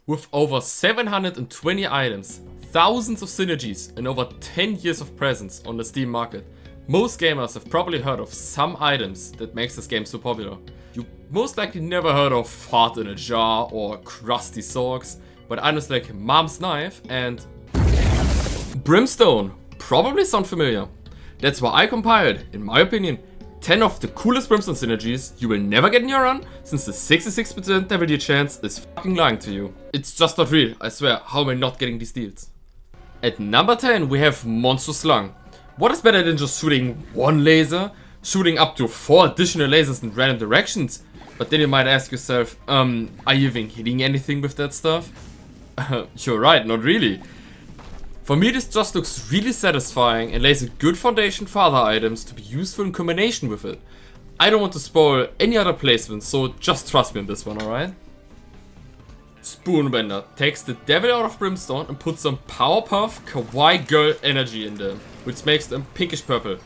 With over 720 items, thousands of synergies, and over 10 years of presence on the Steam market, most gamers have probably heard of some items that makes this game so popular. You most likely never heard of Fart in a Jar or Crusty Socks, but items like Mom's Knife and Brimstone probably sound familiar. That's why I compiled, in my opinion, 10 of the coolest Brimstone synergies you will never get in your run, since the 66% WD chance is fucking lying to you. It's just not real, I swear. How am I not getting these deals? At number 10 we have Monstrous Lung. What is better than just shooting one laser, shooting up to 4 additional lasers in random directions? But then you might ask yourself, are you even hitting anything with that stuff? You're right, not really. For me this just looks really satisfying and lays a good foundation for other items to be useful in combination with it. I don't want to spoil any other placements, so just trust me on this one, alright? Spoonbender takes the devil out of Brimstone and puts some Powerpuff Kawaii Girl energy in them, which makes them pinkish purple.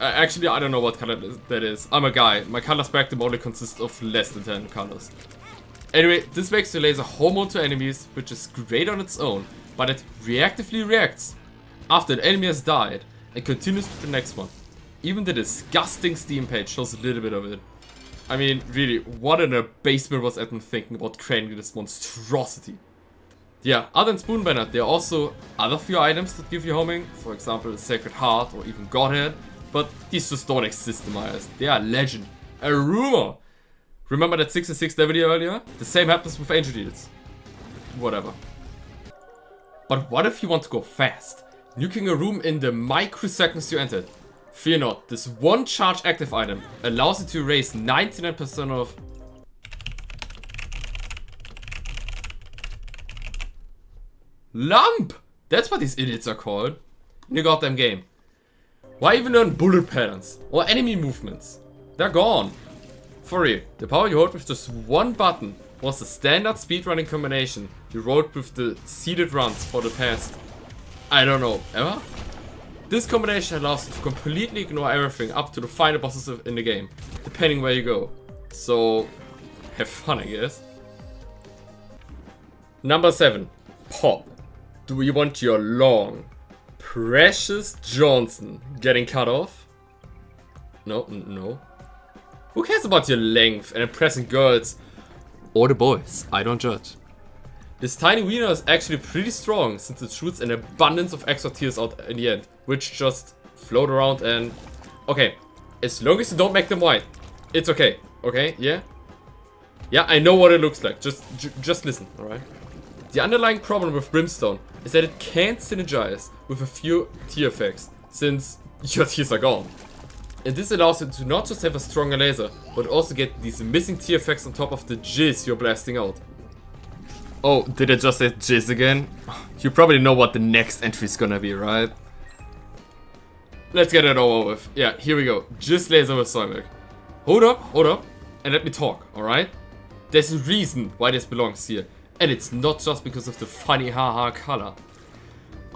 Actually, I don't know what color that is. I'm a guy. My color spectrum only consists of less than 10 colors. Anyway, this makes the laser hormone to enemies, which is great on its own, but it reactively reacts after an enemy has died and continues to the next one. Even the disgusting Steam page shows a little bit of it. I mean, really, what in the basement was Edmund thinking about creating this monstrosity? Yeah, other than Spoonbender, there are also other few items that give you homing, for example, Sacred Heart or even Godhead, but these just don't exist in my eyes. They are legend, a rumor. Remember that 66 video earlier? The same happens with Angel Deals. Whatever. But what if you want to go fast? Nuking a room in the microseconds you entered. Fear not, this one charge active item allows you to erase 99% of... Lump! That's what these idiots are called. In your goddamn game. Why even learn bullet patterns or enemy movements? They're gone. For real, the power you hold with just one button was the standard speedrunning combination you wrote with the seeded runs for the past, I don't know, ever? This combination allows you to completely ignore everything up to the final bosses in the game, depending where you go. So, have fun, I guess. Number 7. Pop. Do you want your long, precious Johnson getting cut off? No. Who cares about your length and impressing girls? Or the boys, I don't judge. This tiny wiener is actually pretty strong since it shoots an abundance of extra tears out in the end, which just float around and... Okay, as long as you don't make them white, it's okay, yeah? Yeah, I know what it looks like, just listen, alright? The underlying problem with Brimstone is that it can't synergize with a few tear effects, since your tears are gone. And this allows you to not just have a stronger laser, but also get these missing tear effects on top of the jizz you're blasting out. Oh, did I just say jizz again? You probably know what the next entry is gonna be, right? Let's get it over with. Yeah, here we go. Jizz laser with Soymilk. Hold up, and let me talk, alright? There's a reason why this belongs here, and it's not just because of the funny haha color.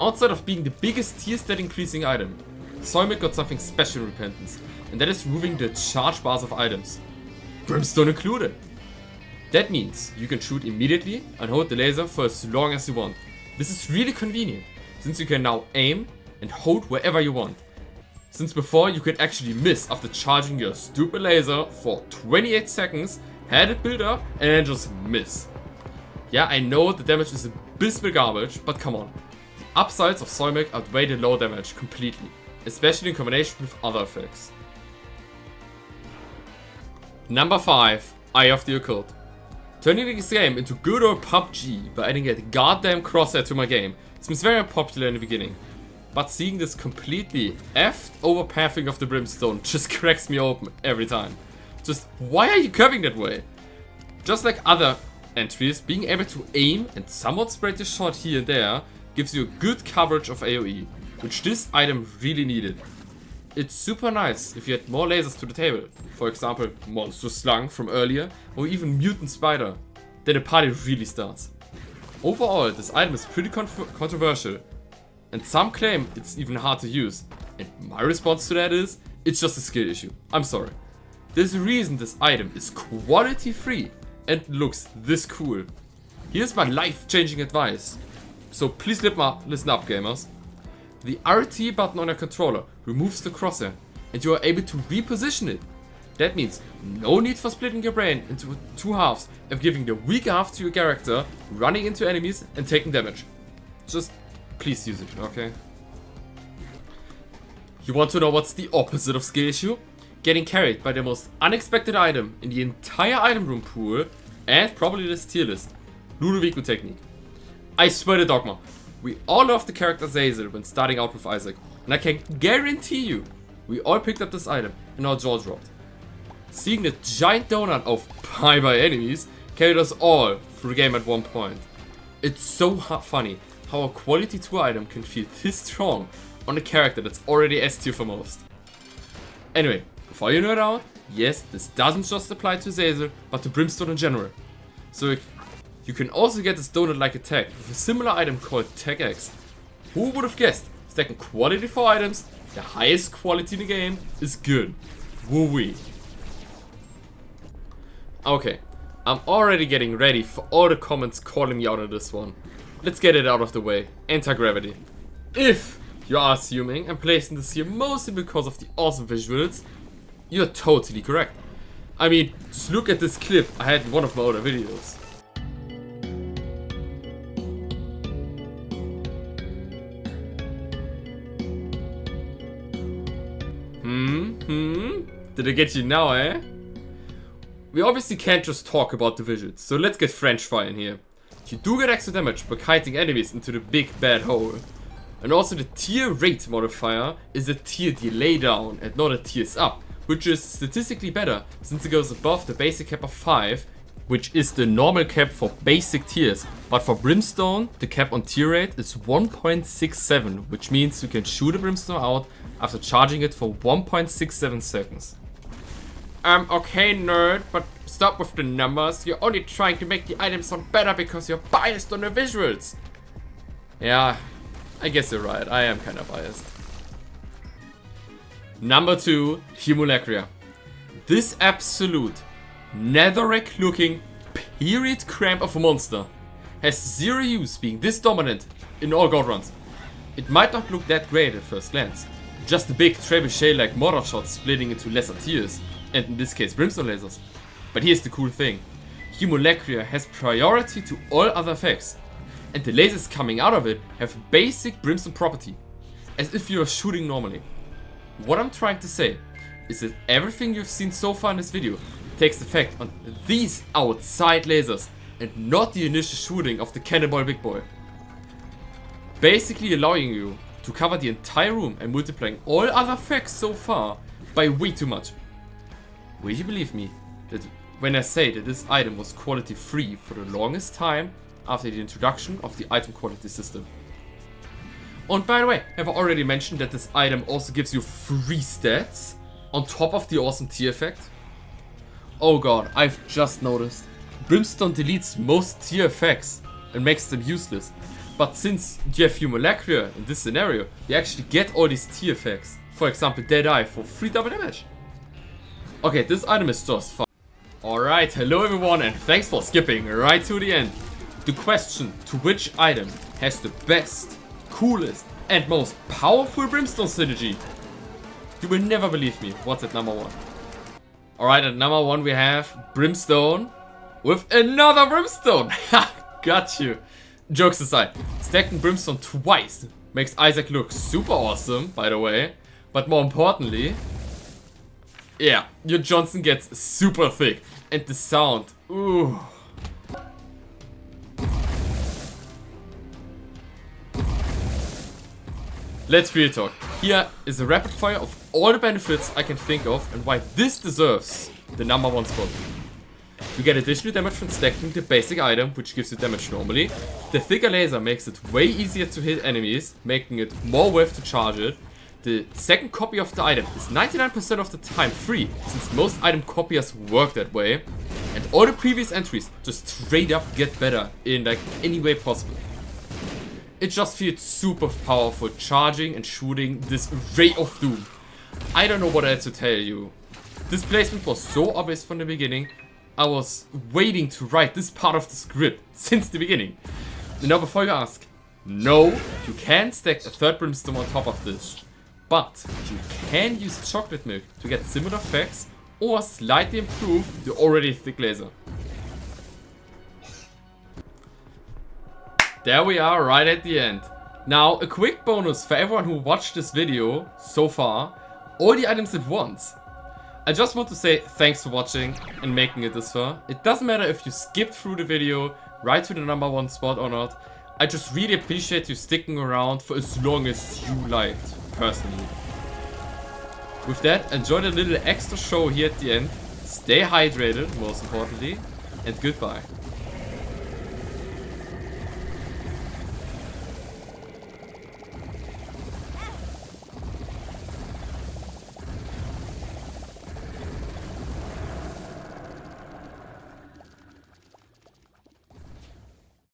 Outside of being the biggest tier stat increasing item, Soymilk got something special in Repentance, and that is removing the charge bars of items. Brimstone included. That means you can shoot immediately and hold the laser for as long as you want. This is really convenient, since you can now aim and hold wherever you want. Since before you could actually miss after charging your stupid laser for 28 seconds, had it build up and then just miss. Yeah, I know the damage is abysmal garbage, but come on. The upsides of Soymilk outweigh the low damage completely, especially in combination with other effects. Number 5. Eye of the Occult. Turning this game into good old PUBG by adding a goddamn crosshair to my game seems very unpopular in the beginning. But seeing this completely effed over pathing of the Brimstone just cracks me open every time. Just why are you curving that way? Just like other entries, being able to aim and somewhat spread your shot here and there gives you good coverage of AoE, which this item really needed. It's super nice if you add more lasers to the table, for example Monster Slung from earlier or even Mutant Spider, then the party really starts. Overall, this item is pretty controversial, and some claim it's even hard to use, and my response to that is, it's just a skill issue, I'm sorry. There's a reason this item is quality free and looks this cool. Here's my life-changing advice. So please listen up, gamers. The RT button on your controller removes the crosshair, and you are able to reposition it. That means no need for splitting your brain into two halves and giving the weak half to your character, running into enemies and taking damage. Just please use it, okay? You want to know what's the opposite of skill issue? Getting carried by the most unexpected item in the entire item room pool and probably this tier list. Ludovico technique. I swear to Dogma, we all love the character Zazel when starting out with Isaac, and I can guarantee you, we all picked up this item and our jaw dropped. Seeing the giant donut of pie by enemies carried us all through the game at one point. It's so funny how a quality 2 item can feel this strong on a character that's already S tier for most. Anyway, before you nerd out, yes, this doesn't just apply to Zazel, but to Brimstone in general. So you can also get this donut-like attack with a similar item called Tech X. Who would have guessed? Stacking quality 4 items, the highest quality in the game, is good. Woo-wee. Okay, I'm already getting ready for all the comments calling me out on this one. Let's get it out of the way. Anti-gravity. If you are assuming I'm placing this here mostly because of the awesome visuals, you're totally correct. I mean, just look at this clip I had in one of my other videos. Did I get you now, eh? We obviously can't just talk about the visuals, so let's get French fry in here. You do get extra damage by kiting enemies into the big bad hole. And also the tier rate modifier is a tier delay down and not a tiers up, which is statistically better since it goes above the basic cap of 5, which is the normal cap for basic tiers. But for Brimstone, the cap on tier rate is 1.67, which means you can shoot a Brimstone out after charging it for 1.67 seconds. Okay nerd, but stop with the numbers. You're only trying to make the item sound better because you're biased on the visuals. Yeah, I guess you're right, I am kinda biased. Number 2, Humulacria. This absolute netherrack looking period cramp of a monster has zero use being this dominant in all god runs. It might not look that great at first glance, just a big trebuchet like mortar shots splitting into lesser tiers, and in this case Brimstone lasers. But here's the cool thing, Humulacria has priority to all other effects, and the lasers coming out of it have basic Brimstone property, as if you are shooting normally. What I'm trying to say is that everything you've seen so far in this video takes effect on these outside lasers and not the initial shooting of the cannonball big boy. Basically allowing you to cover the entire room and multiplying all other effects so far by way too much. Will you believe me that when I say that this item was quality free for the longest time after the introduction of the item quality system? And by the way, have I already mentioned that this item also gives you free stats on top of the awesome tier effect? Oh god, I've just noticed. Brimstone deletes most tier effects and makes them useless. But since you have Humulacria in this scenario, you actually get all these tier effects. For example, Dead Eye for free double damage. Okay, this item is just fun. Alright, hello everyone and thanks for skipping right to the end. The question to which item has the best, coolest and most powerful Brimstone synergy? You will never believe me. What's at number 1? Alright, at number 1 we have Brimstone with another Brimstone. Ha! Got you. Jokes aside, stacking Brimstone twice makes Isaac look super awesome, by the way. But more importantly, yeah, your Johnson gets super thick. And the sound, ooh. Let's real talk. Here is a rapid fire of all the benefits I can think of and why this deserves the number 1 spot. You get additional damage from stacking the basic item, which gives you damage normally. The thicker laser makes it way easier to hit enemies, making it more worth to charge it. The second copy of the item is 99% of the time free, since most item copiers work that way. And all the previous entries just straight up get better in like any way possible. It just feels super powerful charging and shooting this Ray of Doom. I don't know what else to tell you. This placement was so obvious from the beginning, I was waiting to write this part of the script since the beginning. Now before you ask, no, you can't stack a third Brimstone on top of this. But you can use chocolate milk to get similar effects or slightly improve the already thick laser. There we are, right at the end. Now, a quick bonus for everyone who watched this video so far. All the items at once. I just want to say thanks for watching and making it this far. It doesn't matter if you skipped through the video right to the #1 spot or not. I just really appreciate you sticking around for as long as you liked, personally. With that, enjoy the little extra show here at the end. Stay hydrated, most importantly, and goodbye.